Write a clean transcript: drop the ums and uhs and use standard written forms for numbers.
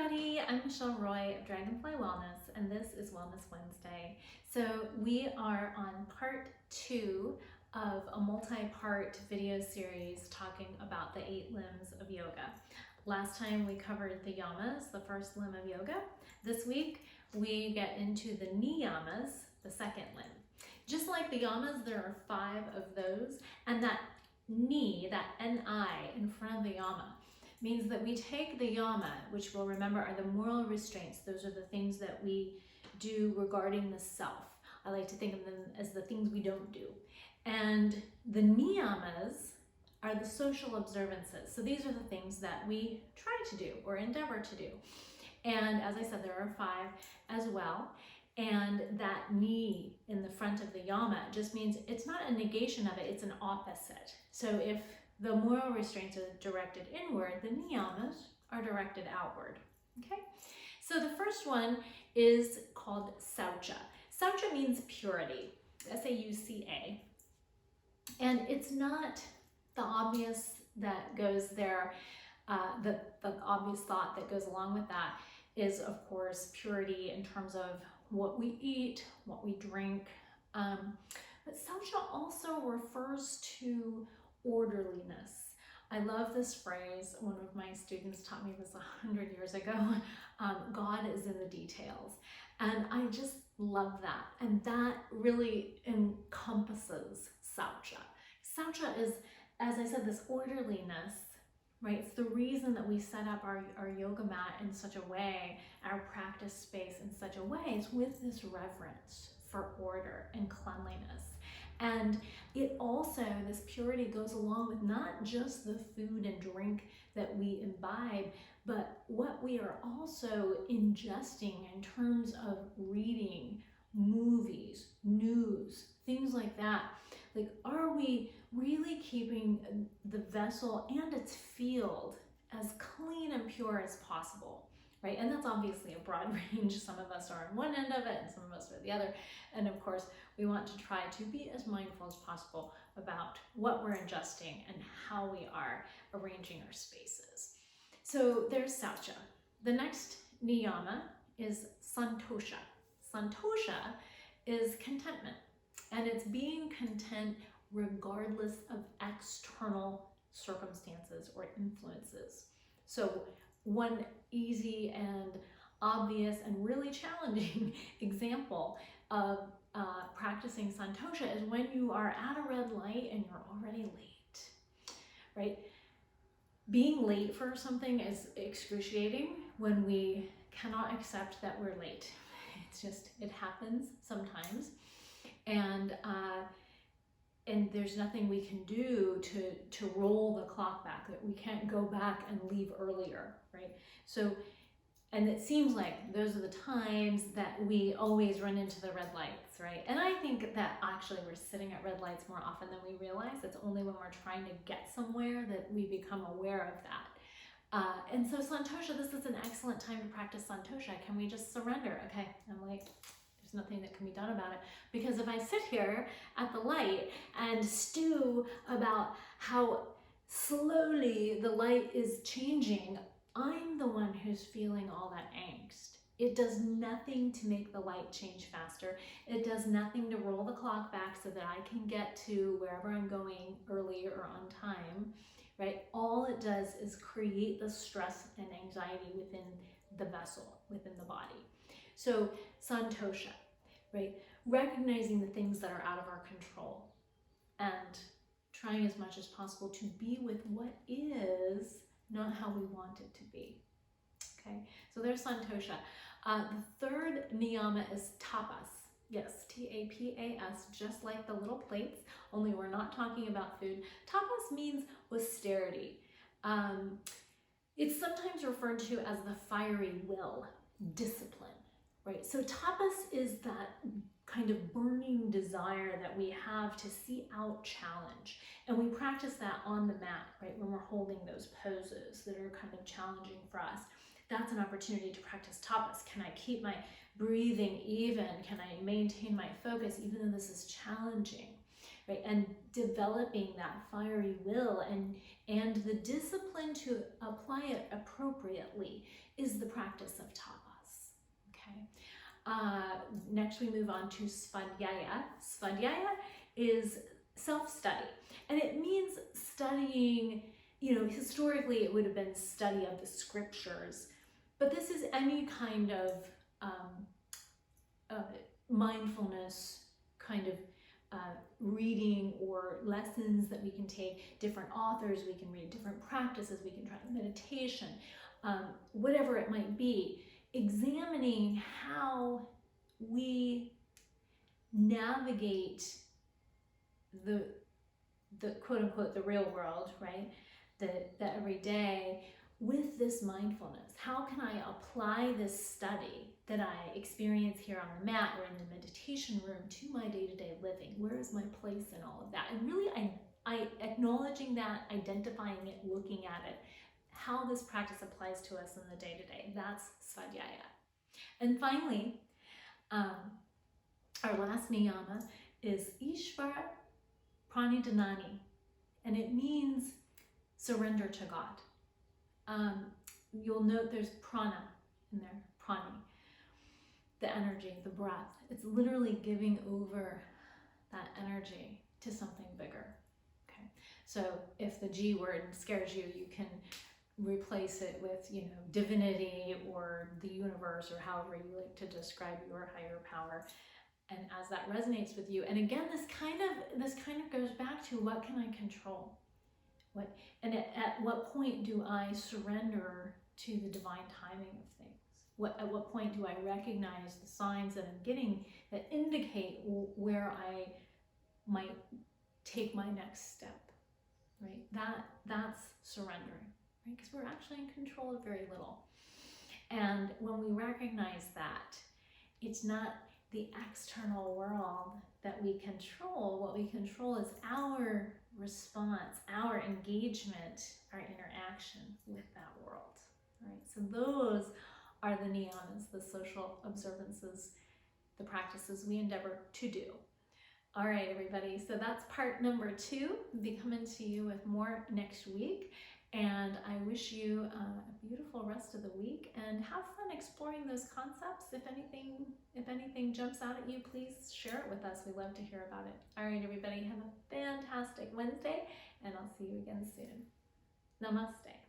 everybody, I'm Michelle Roy of Dragonfly Wellness, and this is Wellness Wednesday. So we are on part 2 of a multi-part video series talking about the 8 limbs of yoga. Last time we covered the yamas, the first limb of yoga. This week we get into the niyamas, the second limb. Just like the yamas, there are 5 of those, and that ni, that ni in front of the yama, means that we take the yama, which we'll remember are the moral restraints. Those are the things that we do regarding the self. I like to think of them as the things we don't do. And the niyamas are the social observances. So these are the things that we try to do or endeavor to do. And as I said, there are 5 as well. And that ni in the front of the yama just means it's not a negation of it, it's an opposite. So if the moral restraints are directed inward, the niyamas are directed outward. Okay? So the first one is called saucha. Saucha means purity, S-A-U-C-A. And it's not the obvious that goes there, the obvious thought that goes along with that is, of course, purity in terms of what we eat, what we drink. But saucha also refers to orderliness. I love this phrase. One of my students taught me this 100 years ago. God is in the details. And I just love that. And that really encompasses saucha. Saucha is, as I said, this orderliness, right? It's the reason that we set up our yoga mat in such a way, our practice space in such a way, is with this reverence for order and cleanliness. And it also, this purity goes along with not just the food and drink that we imbibe, but what we are also ingesting in terms of reading, movies, news, things like that. Like, are we really keeping the vessel and its field as clean and pure as possible? Right? And that's obviously a broad range. Some of us are on one end of it and some of us are the other. And of course, we want to try to be as mindful as possible about what we're ingesting and how we are arranging our spaces. So there's saucha. The next niyama is santosha. Santosha is contentment, and it's being content regardless of external circumstances or influences. So one easy and obvious and really challenging example of practicing santosha is when you are at a red light and you're already late, right? Being late for something is excruciating when we cannot accept that we're late. It's just, it happens sometimes. And there's nothing we can do to roll the clock back, that we can't go back and leave earlier, right? So, and it seems like those are the times that we always run into the red lights, right? And I think that actually we're sitting at red lights more often than we realize. It's only when we're trying to get somewhere that we become aware of that. And so santosha, this is an excellent time to practice santosha. Can we just surrender? Okay, I'm late. There's nothing that can be done about it. Because if I sit here at the light and stew about how slowly the light is changing, I'm the one who's feeling all that angst. It does nothing to make the light change faster. It does nothing to roll the clock back so that I can get to wherever I'm going early or on time, right? All it does is create the stress and anxiety within the vessel, within the body. So santosha, right? Recognizing the things that are out of our control and trying as much as possible to be with what is, not how we want it to be. Okay, so there's santosha. The third niyama is tapas. Yes, T-A-P-A-S, just like the little plates, only we're not talking about food. Tapas means austerity. It's sometimes referred to as the fiery will, discipline, right? So tapas is that kind of burning desire that we have to see out challenge. And we practice that on the mat, right? When we're holding those poses that are kind of challenging for us. That's an opportunity to practice tapas. Can I keep my breathing even? Can I maintain my focus even though this is challenging, right? And developing that fiery will and the discipline to apply it appropriately is the practice of tapas. Okay. Next we move on to svadhyaya. Svadhyaya is self-study, and it means studying. Historically it would have been study of the scriptures, but this is any kind of mindfulness kind of reading or lessons that we can take, different authors, we can read different practices, we can try meditation, whatever it might be, examining how we navigate the quote-unquote the real world, right? The everyday with this mindfulness. How can I apply this study that I experience here on the mat or in the meditation room to my day-to-day living? Where is my place in all of that? And really I acknowledging that, identifying it, looking at it, how this practice applies to us in the day-to-day. That's svadhyaya. And finally, our last niyama is Ishvara Pranidhanani, and it means surrender to God. You'll note there's prana in there, prani, the energy, the breath. It's literally giving over that energy to something bigger. Okay, so if the G word scares you, you can replace it with, divinity or the universe, or however you like to describe your higher power. And as that resonates with you, and again, this kind of goes back to, what can I control? At what point do I surrender to the divine timing of things? At what point do I recognize the signs that I'm getting that indicate where I might take my next step, right? That's surrendering, right? Because we're actually in control of very little. And when we recognize that, it's not the external world that we control. What we control is our response, our engagement, our interaction with that world, right? So those are the niyamas, the social observances, the practices we endeavor to do. All right, everybody, so that's part number 2. I'll be coming to you with more next week, and I wish you a beautiful rest of the week, and have fun exploring those concepts. If anything jumps out at you, please share it with us. We love to hear about it. All right, everybody, have a fantastic Wednesday, and I'll see you again soon. Namaste.